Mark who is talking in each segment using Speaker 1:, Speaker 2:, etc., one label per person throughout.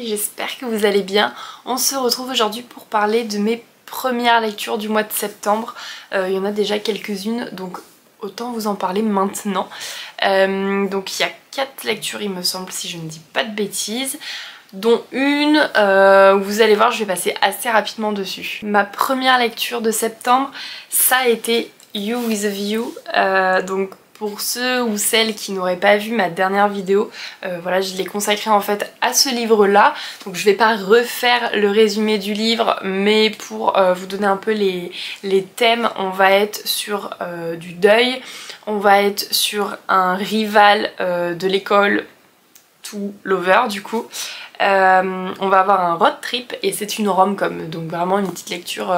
Speaker 1: j'espère que vous allez bien. On se retrouve aujourd'hui pour parler de mes premières lectures du mois de septembre. Il y en a déjà quelques-unes, donc autant vous en parler maintenant. Donc il y a 4 lectures il me semble, si je ne dis pas de bêtises, dont une vous allez voir, je vais passer assez rapidement dessus. Ma première lecture de septembre, ça a été You with a View, donc pour ceux ou celles qui n'auraient pas vu ma dernière vidéo, voilà, je l'ai consacrée en fait à ce livre là, donc je vais pas refaire le résumé du livre, mais pour vous donner un peu les thèmes, on va être sur du deuil, on va être sur un rival de l'école, tout l'over du coup. On va avoir un road trip et c'est une rom-com, donc vraiment une petite lecture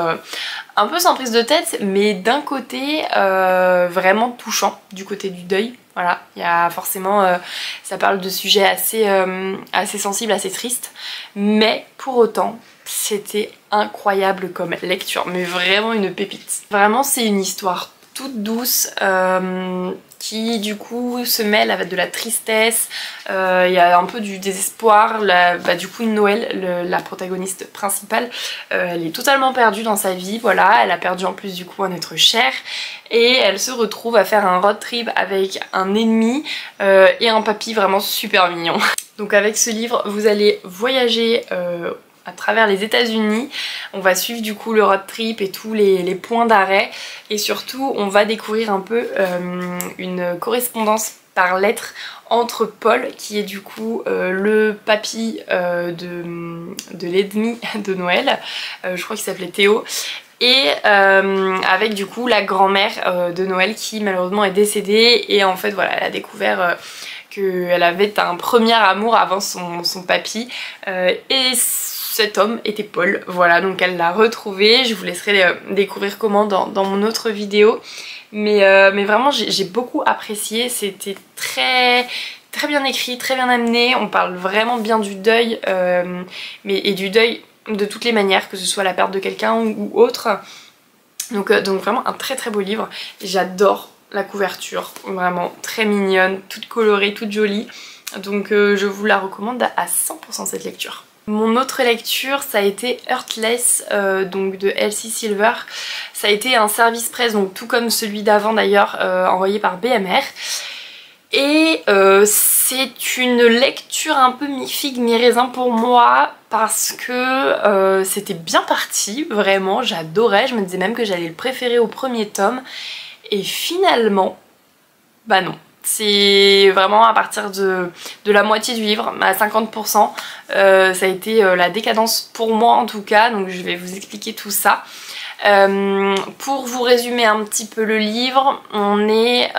Speaker 1: un peu sans prise de tête, mais d'un côté vraiment touchant, du côté du deuil. Voilà, il y a forcément, ça parle de sujets assez sensibles, assez tristes, mais pour autant c'était incroyable comme lecture, mais vraiment une pépite. Vraiment c'est une histoire toute douce, qui du coup se mêle avec de la tristesse, il y a un peu du désespoir. Du coup Noël, la protagoniste principale, elle est totalement perdue dans sa vie, voilà, elle a perdu en plus du coup un être cher et elle se retrouve à faire un road trip avec un ennemi et un papy vraiment super mignon. Donc avec ce livre vous allez voyager à travers les États-Unis, on va suivre du coup le road trip et tous les points d'arrêt, et surtout on va découvrir un peu une correspondance par lettres entre Paul, qui est du coup le papy de l'ennemi de Noël, je crois qu'il s'appelait Théo, et avec du coup la grand-mère de Noël qui malheureusement est décédée, et en fait voilà, elle a découvert qu'elle avait un premier amour avant son papy, et cet homme était Paul, voilà, donc elle l'a retrouvé. Je vous laisserai découvrir comment dans mon autre vidéo, mais vraiment j'ai beaucoup apprécié, c'était très bien écrit, très bien amené, on parle vraiment bien du deuil, et du deuil de toutes les manières, que ce soit la perte de quelqu'un ou autre, donc vraiment un très beau livre. J'adore la couverture, vraiment très mignonne, toute colorée, toute jolie, donc je vous la recommande à 100% cette lecture. Mon autre lecture, ça a été Heartless, donc de Elsie Silver. Ça a été un service presse, donc tout comme celui d'avant d'ailleurs, envoyé par BMR. Et c'est une lecture un peu mi-figue mi-raisin pour moi, parce que c'était bien parti, vraiment, j'adorais. Je me disais même que j'allais le préférer au premier tome. Et finalement, bah non. C'est vraiment à partir de la moitié du livre, à 50%, ça a été la décadence pour moi en tout cas, donc je vais vous expliquer tout ça. Pour vous résumer un petit peu le livre, on est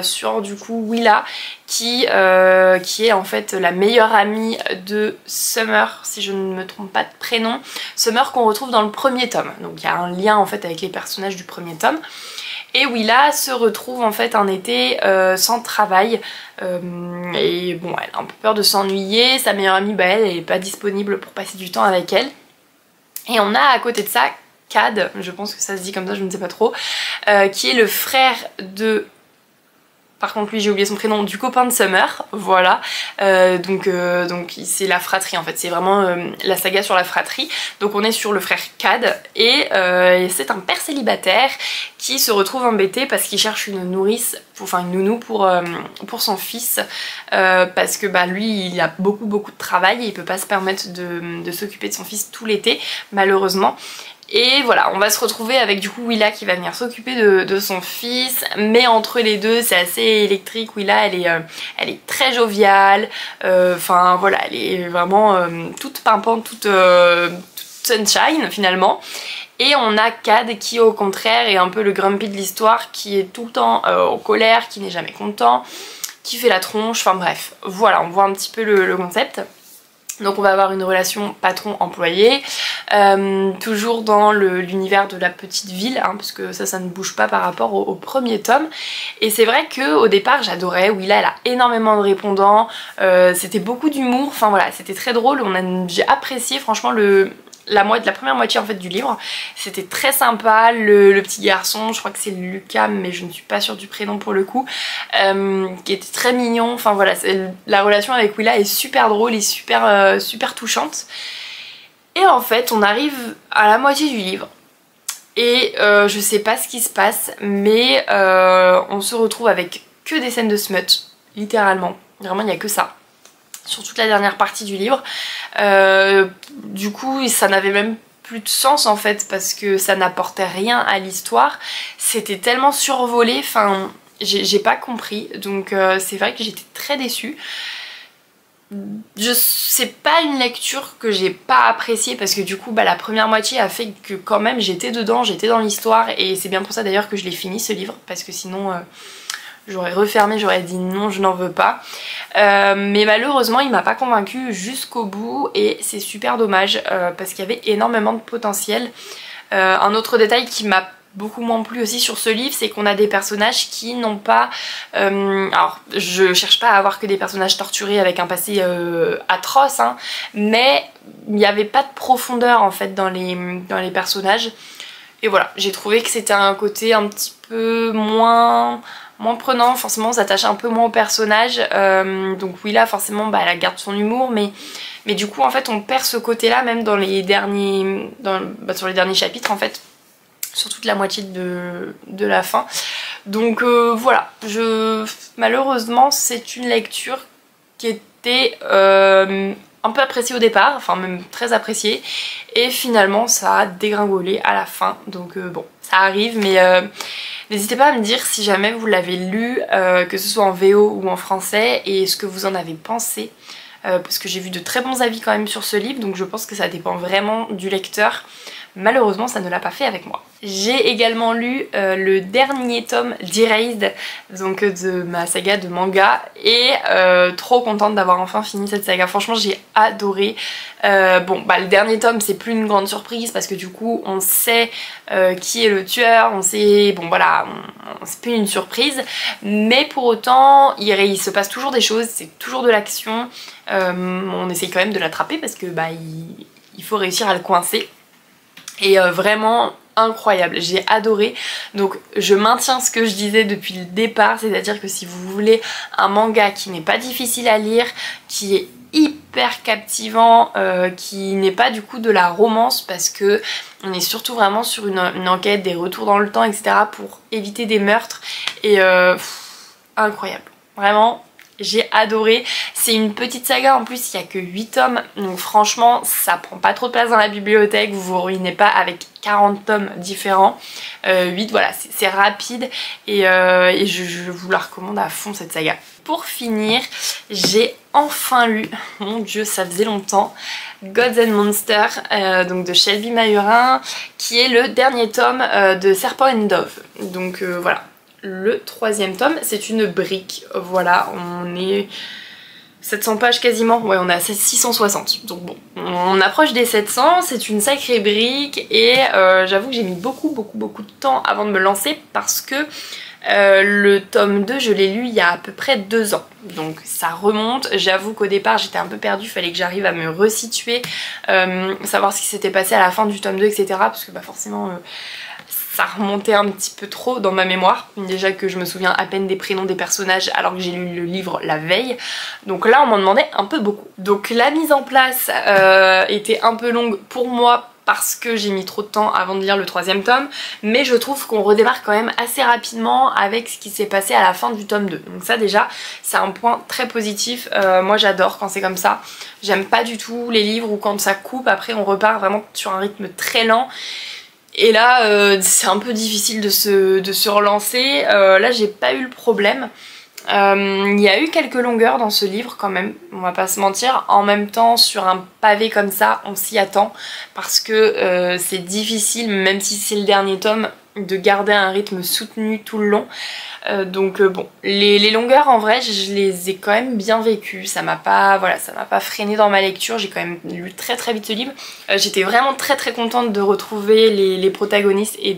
Speaker 1: sur du coup Willa qui est en fait la meilleure amie de Summer, si je ne me trompe pas de prénom, Summer qu'on retrouve dans le premier tome, donc il y a un lien en fait avec les personnages du premier tome. Et Willa se retrouve en fait un été sans travail, et bon, elle a un peu peur de s'ennuyer. Sa meilleure amie, elle n'est pas disponible pour passer du temps avec elle. Et on a à côté de ça Cad, je pense que ça se dit comme ça, je ne sais pas trop, qui est le frère de... Par contre lui j'ai oublié son prénom, du copain de Summer, voilà, donc c'est la fratrie en fait, c'est vraiment la saga sur la fratrie. Donc on est sur le frère Cad, et c'est un père célibataire qui se retrouve embêté parce qu'il cherche une nourrice, enfin une nounou pour son fils, parce que lui il a beaucoup de travail et il peut pas se permettre de s'occuper de son fils tout l'été malheureusement. Et voilà, on va se retrouver avec du coup Willa qui va venir s'occuper de son fils, mais entre les deux c'est assez électrique. Willa elle est très joviale, enfin voilà, elle est vraiment toute pimpante, toute sunshine finalement. Et on a Cad qui au contraire est un peu le grumpy de l'histoire, qui est tout le temps en colère, qui n'est jamais content, qui fait la tronche, enfin bref, voilà, on voit un petit peu le concept. Donc on va avoir une relation patron-employé, toujours dans l'univers de la petite ville, hein, parce que ça ne bouge pas par rapport au premier tome. Et c'est vrai qu'au départ j'adorais, Willa elle a énormément de répondants, c'était beaucoup d'humour, enfin voilà, c'était très drôle, j'ai apprécié franchement la première moitié en fait du livre. C'était très sympa, le petit garçon, je crois que c'est Lucas mais je ne suis pas sûre du prénom pour le coup, qui était très mignon. Enfin voilà, la relation avec Willa est super drôle et super touchante. Et en fait on arrive à la moitié du livre et je sais pas ce qui se passe, mais on se retrouve avec que des scènes de smut, littéralement, vraiment il n'y a que ça sur toute la dernière partie du livre. Du coup ça n'avait même plus de sens en fait parce que ça n'apportait rien à l'histoire, c'était tellement survolé, enfin j'ai pas compris, donc c'est vrai que j'étais très déçue. C'est pas une lecture que j'ai pas appréciée parce que du coup la première moitié a fait que quand même j'étais dedans, j'étais dans l'histoire, et c'est bien pour ça d'ailleurs que je l'ai fini ce livre, parce que sinon j'aurais refermé, j'aurais dit non je n'en veux pas. Mais malheureusement il m'a pas convaincue jusqu'au bout et c'est super dommage parce qu'il y avait énormément de potentiel. Un autre détail qui m'a beaucoup moins plu aussi sur ce livre, c'est qu'on a des personnages qui n'ont pas... alors je cherche pas à avoir que des personnages torturés avec un passé atroce, hein, mais il n'y avait pas de profondeur en fait dans les personnages. Et voilà, j'ai trouvé que c'était un côté un petit peu moins prenant, forcément on s'attache un peu moins au personnage, donc Willa forcément elle garde son humour, mais du coup en fait on perd ce côté là même dans les derniers, sur les derniers chapitres en fait, sur toute la moitié de la fin. Donc voilà, malheureusement c'est une lecture qui était un peu appréciée au départ, enfin même très appréciée, et finalement ça a dégringolé à la fin, donc bon, ça arrive, mais n'hésitez pas à me dire si jamais vous l'avez lu, que ce soit en VO ou en français, et ce que vous en avez pensé, parce que j'ai vu de très bons avis quand même sur ce livre, donc je pense que ça dépend vraiment du lecteur. Malheureusement ça ne l'a pas fait avec moi. J'ai également lu le dernier tome d'Erased, donc de ma saga de manga, et trop contente d'avoir enfin fini cette saga. Franchement j'ai adoré. Le dernier tome c'est plus une grande surprise parce que du coup on sait qui est le tueur, on sait, c'est plus une surprise, mais pour autant il se passe toujours des choses, c'est toujours de l'action, on essaye quand même de l'attraper parce que il faut réussir à le coincer. Et vraiment incroyable, j'ai adoré. Donc je maintiens ce que je disais depuis le départ, c'est-à-dire que si vous voulez un manga qui n'est pas difficile à lire, qui est hyper captivant, qui n'est pas du coup de la romance, parce que on est surtout vraiment sur une enquête, des retours dans le temps, etc. pour éviter des meurtres, et incroyable, vraiment. J'ai adoré, c'est une petite saga, en plus il n'y a que 8 tomes, donc franchement ça prend pas trop de place dans la bibliothèque, vous vous ruinez pas avec 40 tomes différents. 8 voilà, c'est rapide, et je vous la recommande à fond cette saga. Pour finir, j'ai enfin lu, mon dieu ça faisait longtemps, Gods and Monsters, donc de Shelby Mahurin, qui est le dernier tome de Serpent and Dove, donc voilà. Le 3e tome, c'est une brique, voilà, on est 700 pages quasiment, ouais on est à 660, donc bon, on approche des 700, c'est une sacrée brique, et j'avoue que j'ai mis beaucoup de temps avant de me lancer parce que le tome 2 je l'ai lu il y a à peu près 2 ans, donc ça remonte. J'avoue qu'au départ j'étais un peu perdue, il fallait que j'arrive à me resituer, savoir ce qui s'était passé à la fin du tome 2, etc. parce que forcément ça remontait un petit peu trop dans ma mémoire, déjà que je me souviens à peine des prénoms des personnages alors que j'ai lu le livre la veille, donc là on m'en demandait un peu beaucoup. Donc la mise en place était un peu longue pour moi parce que j'ai mis trop de temps avant de lire le 3e tome, mais je trouve qu'on redémarre quand même assez rapidement avec ce qui s'est passé à la fin du tome 2, donc ça déjà c'est un point très positif. Moi j'adore quand c'est comme ça, j'aime pas du tout les livres où quand ça coupe après on repart vraiment sur un rythme très lent. Et là c'est un peu difficile de se relancer, là j'ai pas eu le problème. Il y a eu quelques longueurs dans ce livre quand même, on va pas se mentir. En même temps sur un pavé comme ça on s'y attend parce que c'est difficile, même si c'est le dernier tome, de garder un rythme soutenu tout le long. Donc bon, les longueurs en vrai je les ai quand même bien vécues, ça m'a pas freiné dans ma lecture, j'ai quand même lu très vite ce livre. J'étais vraiment très contente de retrouver les protagonistes et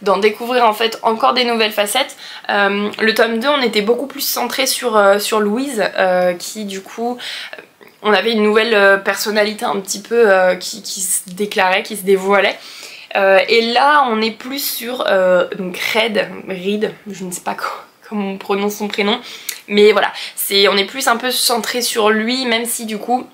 Speaker 1: d'en découvrir en fait encore des nouvelles facettes. Le tome 2 on était beaucoup plus centré sur Louise qui du coup on avait une nouvelle personnalité un petit peu qui se déclarait, qui se dévoilait. Et là on est plus sur donc Reed, je ne sais pas comment on prononce son prénom, mais voilà, on est plus un peu centré sur lui, même si du coup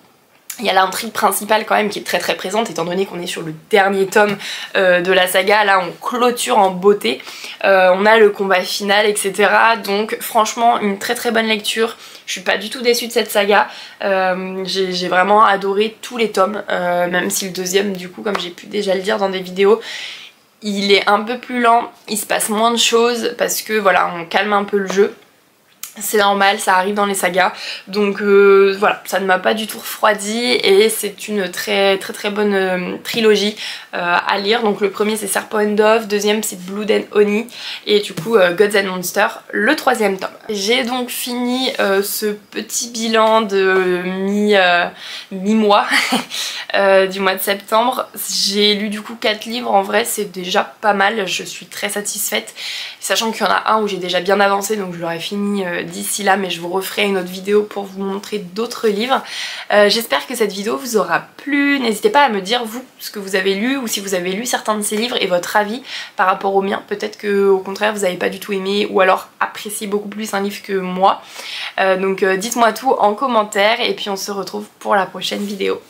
Speaker 1: il y a l'intrigue principale quand même qui est très très présente étant donné qu'on est sur le dernier tome de la saga. Là on clôture en beauté, on a le combat final etc. Donc franchement une très très bonne lecture. Je suis pas du tout déçue de cette saga, j'ai vraiment adoré tous les tomes, même si le deuxième du coup comme j'ai pu déjà le dire dans des vidéos, il est un peu plus lent, il se passe moins de choses parce que voilà on calme un peu le jeu. C'est normal, ça arrive dans les sagas, donc voilà, ça ne m'a pas du tout refroidi et c'est une très bonne trilogie à lire. Donc le premier c'est Serpent and Dove, deuxième c'est Blood and Honey et du coup Gods and Monsters, le troisième tome. J'ai donc fini ce petit bilan de mi-mois du mois de septembre. J'ai lu du coup 4 livres, en vrai c'est déjà pas mal, je suis très satisfaite, sachant qu'il y en a un où j'ai déjà bien avancé donc je l'aurai fini d'ici là, mais je vous referai une autre vidéo pour vous montrer d'autres livres. J'espère que cette vidéo vous aura plu, n'hésitez pas à me dire vous ce que vous avez lu ou si vous avez lu certains de ces livres et votre avis par rapport au mien. Peut-être que au contraire vous n'avez pas du tout aimé ou alors apprécié beaucoup plus un livre que moi. Donc dites-moi tout en commentaire et puis on se retrouve pour la prochaine vidéo.